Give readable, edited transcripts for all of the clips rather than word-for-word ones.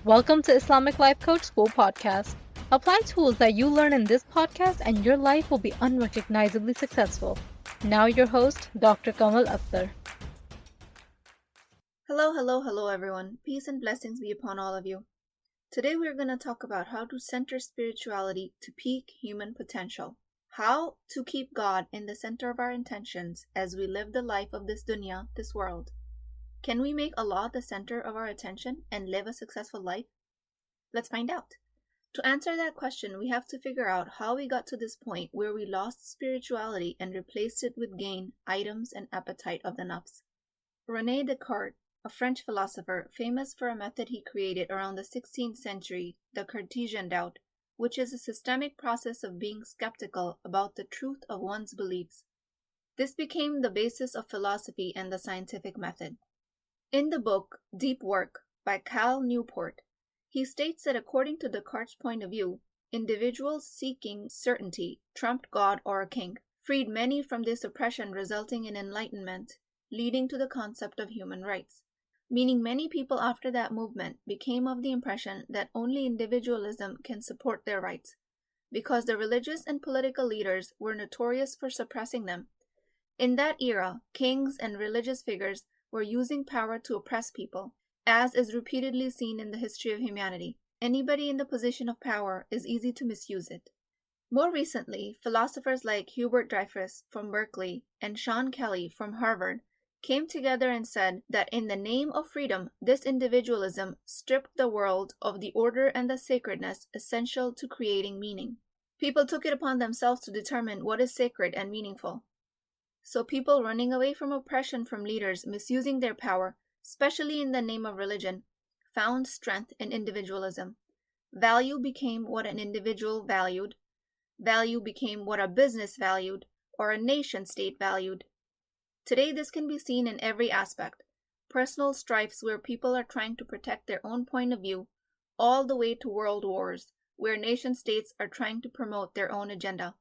Welcome to Islamic Life Coach School Podcast. Apply tools that you learn in this podcast and your life will be unrecognizably successful. Now your host, Dr. Kamal Akhtar. Hello everyone. Peace and blessings be upon all of you. Today we're going to talk about how to center spirituality to peak human potential. How to keep God in the center of our intentions as we live the life of this dunya, this world. Can we make Allah the center of our attention and live a successful life? Let's find out. To answer that question, we have to figure out how we got to this point where we lost spirituality and replaced it with gain, items, and appetite of the nafs. René Descartes, a French philosopher famous for a method he created around the 16th century, the Cartesian doubt, which is a systemic process of being skeptical about the truth of one's beliefs. This became the basis of philosophy and the scientific method. In the book Deep Work by Cal Newport, he states that according to Descartes' point of view, individuals seeking certainty trumped God or a king, freed many from this oppression resulting in enlightenment, leading to the concept of human rights. Meaning many people after that movement became of the impression that only individualism can support their rights, because the religious and political leaders were notorious for suppressing them. In that era, kings and religious figures were using power to oppress people, as is repeatedly seen in the history of humanity. Anybody in the position of power is easy to misuse it. More recently, philosophers like Hubert Dreyfus from Berkeley and Sean Kelly from Harvard came together and said that in the name of freedom, this individualism stripped the world of the order and the sacredness essential to creating meaning. People took it upon themselves to determine what is sacred and meaningful. So people running away from oppression from leaders misusing their power, especially in the name of religion, found strength in individualism. Value became what an individual valued. Value became what a business valued or a nation state valued. Today this can be seen in every aspect. Personal strifes where people are trying to protect their own point of view, all the way to world wars, where nation states are trying to promote their own agenda.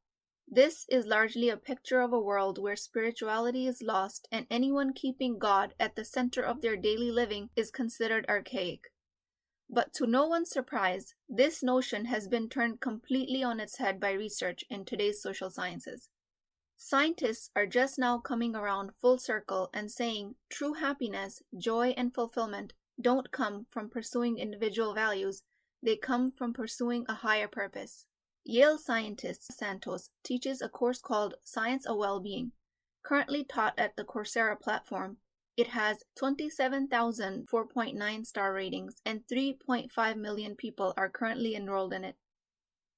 This is largely a picture of a world where spirituality is lost and anyone keeping God at the center of their daily living is considered archaic. But to no one's surprise, this notion has been turned completely on its head by research in today's social sciences. Scientists are just now coming around full circle and saying true happiness, joy, and fulfillment don't come from pursuing individual values, they come from pursuing a higher purpose. Yale scientist Santos teaches a course called Science of Well-Being. Currently taught at the Coursera platform, it has 27,000 4.9 star ratings and 3.5 million people are currently enrolled in it.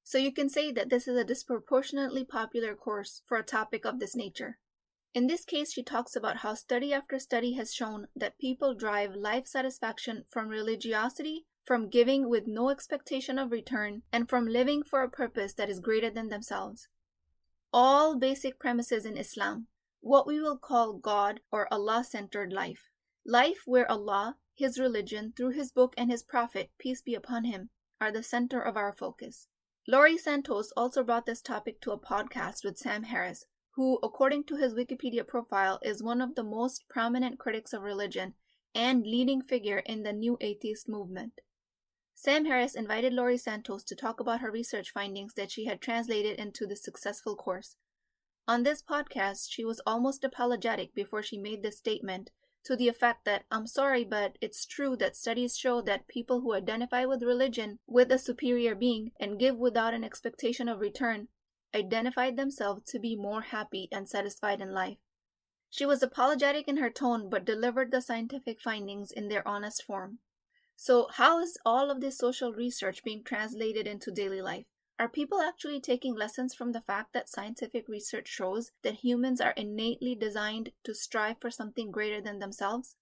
So you can say that this is a disproportionately popular course for a topic of this nature. In this case, she talks about how study after study has shown that people derive life satisfaction from religiosity, from giving with no expectation of return, and from living for a purpose that is greater than themselves. All basic premises in Islam, what we will call God or Allah-centered life. Life where Allah, His religion, through His book and His prophet, peace be upon him, are the center of our focus. Laurie Santos also brought this topic to a podcast with Sam Harris, who, according to his Wikipedia profile, is one of the most prominent critics of religion and leading figure in the new atheist movement. Sam Harris invited Laurie Santos to talk about her research findings that she had translated into this successful course. On this podcast, she was almost apologetic before she made this statement to the effect that, I'm sorry, but it's true that studies show that people who identify with religion, with a superior being, and give without an expectation of return, identified themselves to be more happy and satisfied in life. She was apologetic in her tone but delivered the scientific findings in their honest form. So how is all of this social research being translated into daily life? Are people actually taking lessons from the fact that scientific research shows that humans are innately designed to strive for something greater than themselves?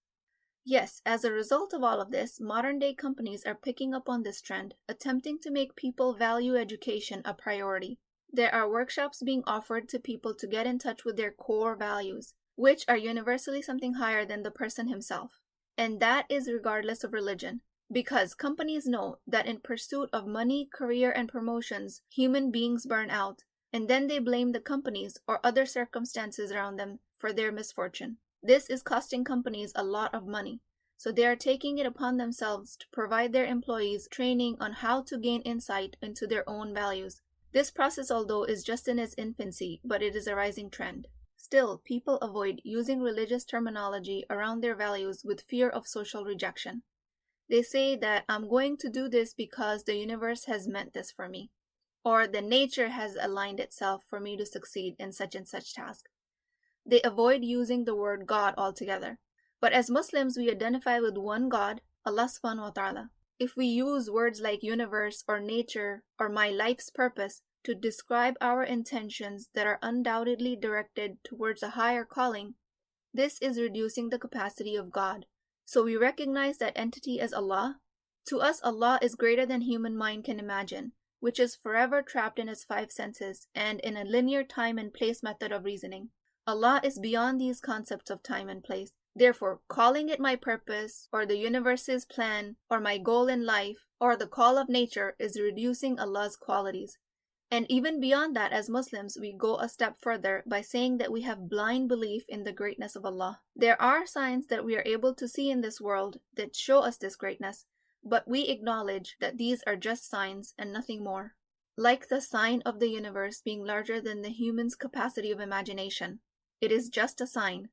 Yes, as a result of all of this, modern-day companies are picking up on this trend, attempting to make people value education a priority. There are workshops being offered to people to get in touch with their core values, which are universally something higher than the person himself. And that is regardless of religion. Because companies know that in pursuit of money, career, and promotions, human beings burn out, and then they blame the companies or other circumstances around them for their misfortune. This is costing companies a lot of money. So they are taking it upon themselves to provide their employees training on how to gain insight into their own values. This process, although, is just in its infancy, but it is a rising trend. Still, people avoid using religious terminology around their values with fear of social rejection. They say that I'm going to do this because the universe has meant this for me, or the nature has aligned itself for me to succeed in such and such task. They avoid using the word God altogether. But as Muslims, we identify with one God, Allah subhanahu wa ta'ala. If we use words like universe or nature or my life's purpose to describe our intentions that are undoubtedly directed towards a higher calling, this is reducing the capacity of God. So we recognize that entity as Allah. To us, Allah is greater than human mind can imagine, which is forever trapped in its five senses and in a linear time and place method of reasoning. Allah is beyond these concepts of time and place. Therefore, calling it my purpose, or the universe's plan, or my goal in life, or the call of nature is reducing Allah's qualities. And even beyond that, as Muslims, we go a step further by saying that we have blind belief in the greatness of Allah. There are signs that we are able to see in this world that show us this greatness, but we acknowledge that these are just signs and nothing more. Like the sign of the universe being larger than the human's capacity of imagination. It is just a sign.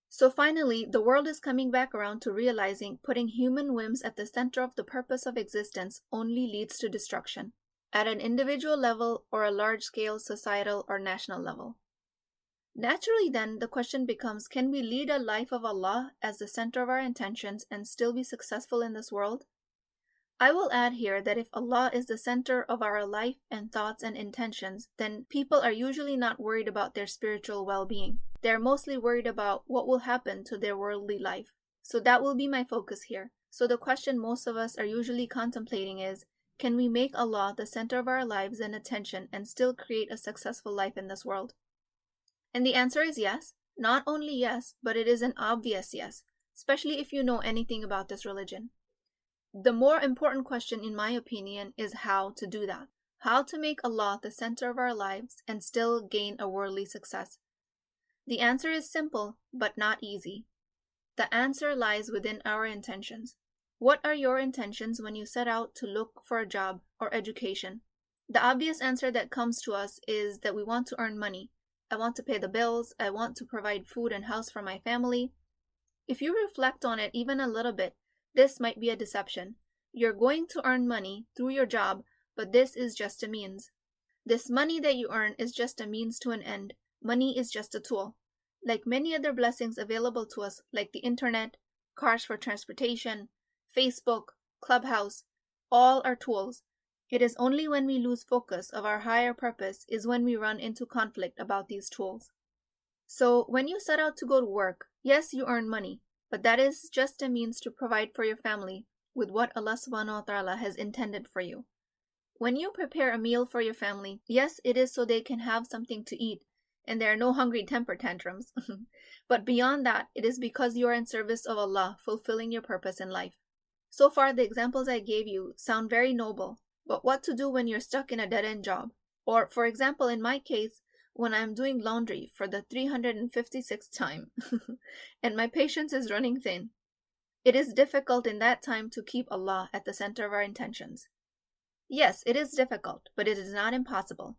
So finally, the world is coming back around to realizing putting human whims at the center of the purpose of existence only leads to destruction, at an individual level or a large-scale societal or national level. Naturally then, the question becomes, can we lead a life of Allah as the center of our intentions and still be successful in this world? I will add here that if Allah is the center of our life and thoughts and intentions, then people are usually not worried about their spiritual well-being. They are mostly worried about what will happen to their worldly life. So that will be my focus here. So the question most of us are usually contemplating is, can we make Allah the center of our lives and attention and still create a successful life in this world? And the answer is yes. Not only yes, but it is an obvious yes, especially if you know anything about this religion. The more important question, in my opinion, is how to do that. How to make Allah the center of our lives and still gain a worldly success. The answer is simple, but not easy. The answer lies within our intentions. What are your intentions when you set out to look for a job or education? The obvious answer that comes to us is that we want to earn money. I want to pay the bills. I want to provide food and house for my family. If you reflect on it even a little bit, this might be a deception. You're going to earn money through your job, but this is just a means. This money that you earn is just a means to an end. Money is just a tool. Like many other blessings available to us, like the internet, cars for transportation, Facebook, Clubhouse, all are tools. It is only when we lose focus of our higher purpose is when we run into conflict about these tools. So when you set out to go to work, yes, you earn money, but that is just a means to provide for your family with what Allah subhanahu wa ta'ala has intended for you. When you prepare a meal for your family, yes, it is so they can have something to eat and there are no hungry temper tantrums. But beyond that, it is because you are in service of Allah, fulfilling your purpose in life. So far, the examples I gave you sound very noble, but what to do when you're stuck in a dead-end job? Or, for example, in my case, when I'm doing laundry for the 356th time and my patience is running thin. It is difficult in that time to keep Allah at the center of our intentions. Yes, it is difficult, but it is not impossible.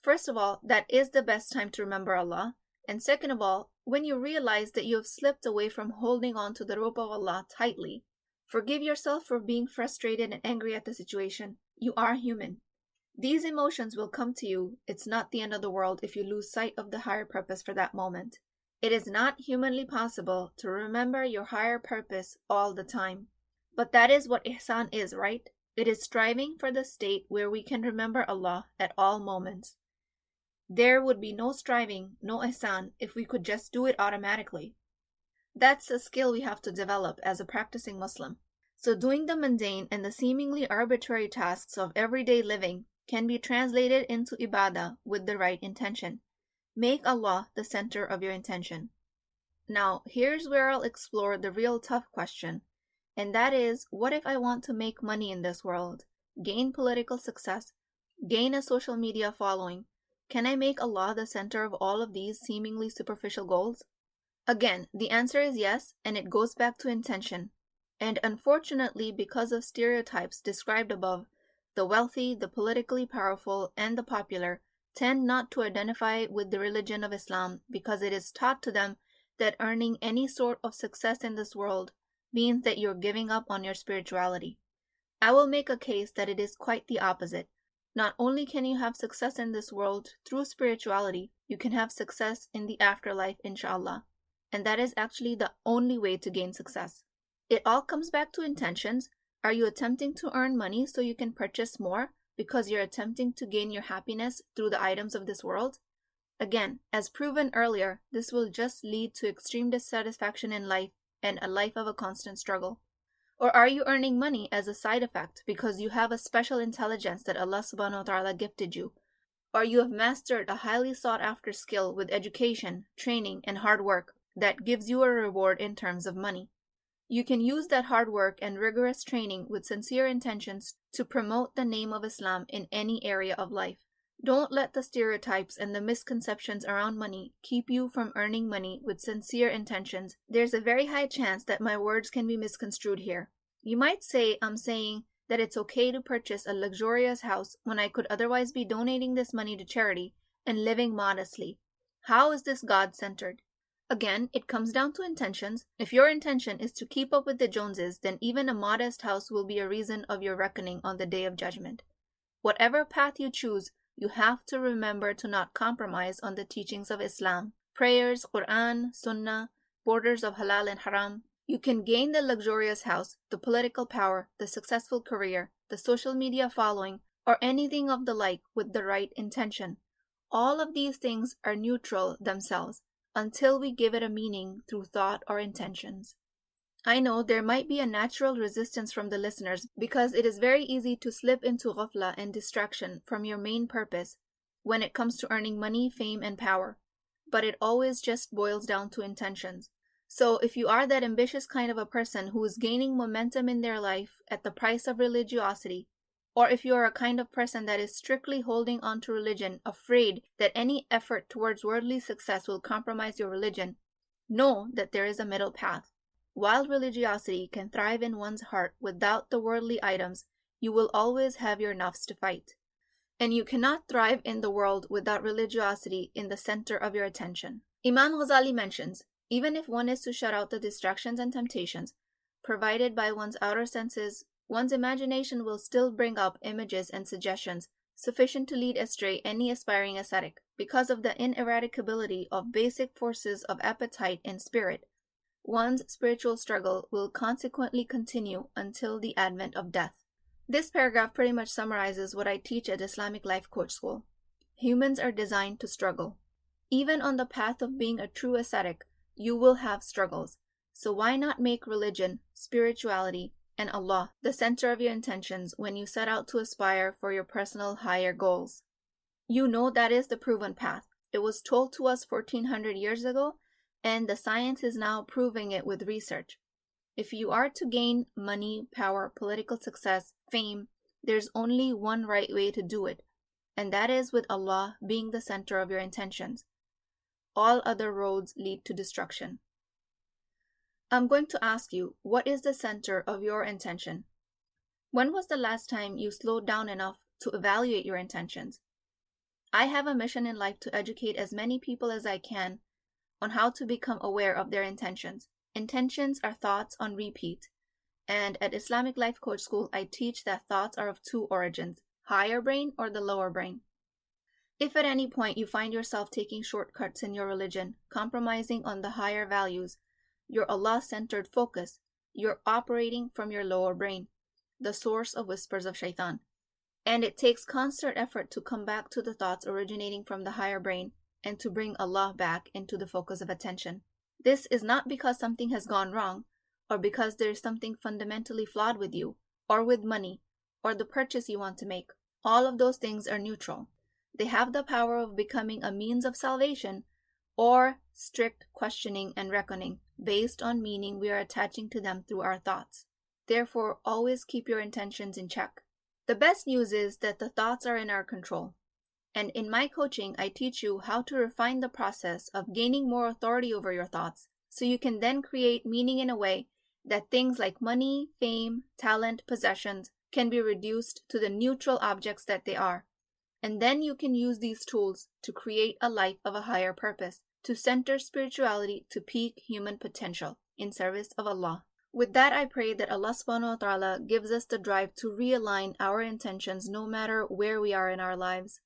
First of all, that is the best time to remember Allah. And second of all, when you realize that you have slipped away from holding on to the rope of Allah tightly, forgive yourself for being frustrated and angry at the situation. You are human. These emotions will come to you. It's not the end of the world if you lose sight of the higher purpose for that moment. It is not humanly possible to remember your higher purpose all the time. But that is what ihsan is, right? It is striving for the state where we can remember Allah at all moments. There would be no striving, no ihsan, if we could just do it automatically. That's a skill we have to develop as a practicing Muslim. So doing the mundane and the seemingly arbitrary tasks of everyday living can be translated into ibadah with the right intention. Make Allah the center of your intention. Now, here's where I'll explore the real tough question, and that is, what if I want to make money in this world, gain political success, gain a social media following? Can I make Allah the center of all of these seemingly superficial goals? Again, the answer is yes, and it goes back to intention. And unfortunately, because of stereotypes described above, the wealthy, the politically powerful, and the popular tend not to identify with the religion of Islam because it is taught to them that earning any sort of success in this world means that you're giving up on your spirituality. I will make a case that it is quite the opposite. Not only can you have success in this world through spirituality, you can have success in the afterlife, inshallah. And that is actually the only way to gain success. It all comes back to intentions. Are you attempting to earn money so you can purchase more because you're attempting to gain your happiness through the items of this world? Again, as proven earlier, this will just lead to extreme dissatisfaction in life and a life of a constant struggle. Or are you earning money as a side effect because you have a special intelligence that Allah subhanahu wa ta'ala gifted you? Or you have mastered a highly sought after skill with education, training, and hard work that gives you a reward in terms of money? You can use that hard work and rigorous training with sincere intentions to promote the name of Islam in any area of life. Don't let the stereotypes and the misconceptions around money keep you from earning money with sincere intentions. There's a very high chance that my words can be misconstrued here. You might say I'm saying that it's okay to purchase a luxurious house when I could otherwise be donating this money to charity and living modestly. How is this God-centered? Again, it comes down to intentions. If your intention is to keep up with the Joneses, then even a modest house will be a reason of your reckoning on the day of judgment. Whatever path you choose, you have to remember to not compromise on the teachings of Islam. Prayers, Quran, Sunnah, borders of halal and haram. You can gain the luxurious house, the political power, the successful career, the social media following, or anything of the like with the right intention. All of these things are neutral themselves until we give it a meaning through thought or intentions. I know there might be a natural resistance from the listeners because it is very easy to slip into ghafla and distraction from your main purpose when it comes to earning money, fame, and power. But it always just boils down to intentions. So if you are that ambitious kind of a person who is gaining momentum in their life at the price of religiosity, or if you are a kind of person that is strictly holding on to religion, afraid that any effort towards worldly success will compromise your religion, know that there is a middle path. While religiosity can thrive in one's heart without the worldly items, you will always have your nafs to fight. And you cannot thrive in the world without religiosity in the center of your attention. Imam Ghazali mentions, even if one is to shut out the distractions and temptations provided by one's outer senses, one's imagination will still bring up images and suggestions sufficient to lead astray any aspiring ascetic because of the ineradicability of basic forces of appetite and spirit. One's spiritual struggle will consequently continue until the advent of death. This paragraph pretty much summarizes what I teach at Islamic Life Coach School. Humans are designed to struggle. Even on the path of being a true ascetic, you will have struggles. So why not make religion, spirituality, and Allah the center of your intentions when you set out to aspire for your personal higher goals? You know that is the proven path. It was told to us 1400 years ago, and the science is now proving it with research. If you are to gain money, power, political success, fame, there's only one right way to do it, and that is with Allah being the center of your intentions. All other roads lead to destruction. I'm going to ask you, what is the center of your intention? When was the last time you slowed down enough to evaluate your intentions? I have a mission in life to educate as many people as I can on how to become aware of their intentions. Intentions are thoughts on repeat. And at Islamic Life Coach School, I teach that thoughts are of two origins, higher brain or the lower brain. If at any point you find yourself taking shortcuts in your religion, compromising on the higher values, your Allah-centered focus, you're operating from your lower brain, the source of whispers of shaitan. And it takes constant effort to come back to the thoughts originating from the higher brain and to bring Allah back into the focus of attention. This is not because something has gone wrong, or because there is something fundamentally flawed with you, or with money, or the purchase you want to make. All of those things are neutral. They have the power of becoming a means of salvation, or strict questioning and reckoning, based on meaning we are attaching to them through our thoughts. Therefore, always keep your intentions in check. The best news is that the thoughts are in our control. And in my coaching, I teach you how to refine the process of gaining more authority over your thoughts so you can then create meaning in a way that things like money, fame, talent, possessions can be reduced to the neutral objects that they are. And then you can use these tools to create a life of a higher purpose, to center spirituality to peak human potential in service of Allah. With that, I pray that Allah subhanahu wa ta'ala gives us the drive to realign our intentions no matter where we are in our lives.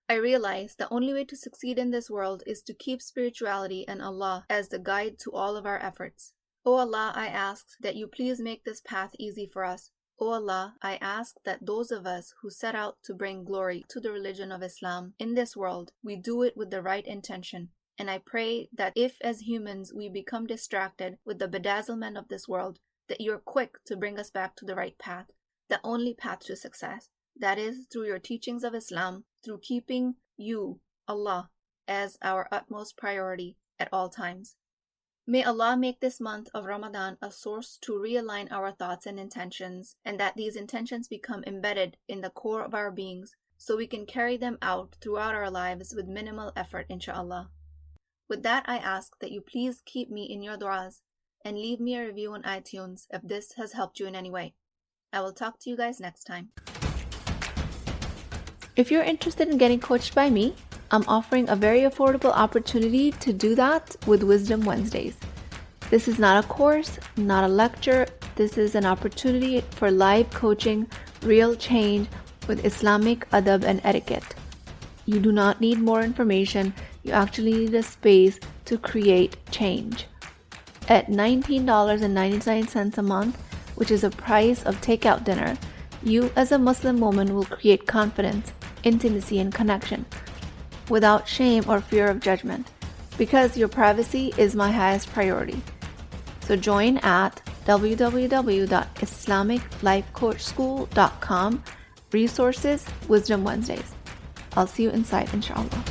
I realize the only way to succeed in this world is to keep spirituality and Allah as the guide to all of our efforts. O Allah, I ask that you please make this path easy for us. O Allah, I ask that those of us who set out to bring glory to the religion of Islam in this world, we do it with the right intention. And I pray that if as humans we become distracted with the bedazzlement of this world, that you're quick to bring us back to the right path, the only path to success. That is through your teachings of Islam, through keeping you, Allah, as our utmost priority at all times. May Allah make this month of Ramadan a source to realign our thoughts and intentions, and that these intentions become embedded in the core of our beings, so we can carry them out throughout our lives with minimal effort, inshaAllah. With that, I ask that you please keep me in your du'as, and leave me a review on iTunes if this has helped you in any way. I will talk to you guys next time. If you're interested in getting coached by me, I'm offering a very affordable opportunity to do that with Wisdom Wednesdays. This is not a course, not a lecture. This is an opportunity for live coaching, real change with Islamic adab and etiquette. You do not need more information. You actually need a space to create change. At $19.99 a month, which is the price of takeout dinner, you as a Muslim woman will create confidence, intimacy, and connection without shame or fear of judgment, because your privacy is my highest priority. So join at www.islamiclifecoachschool.com, resources, Wisdom Wednesdays. I'll see you inside, inshallah.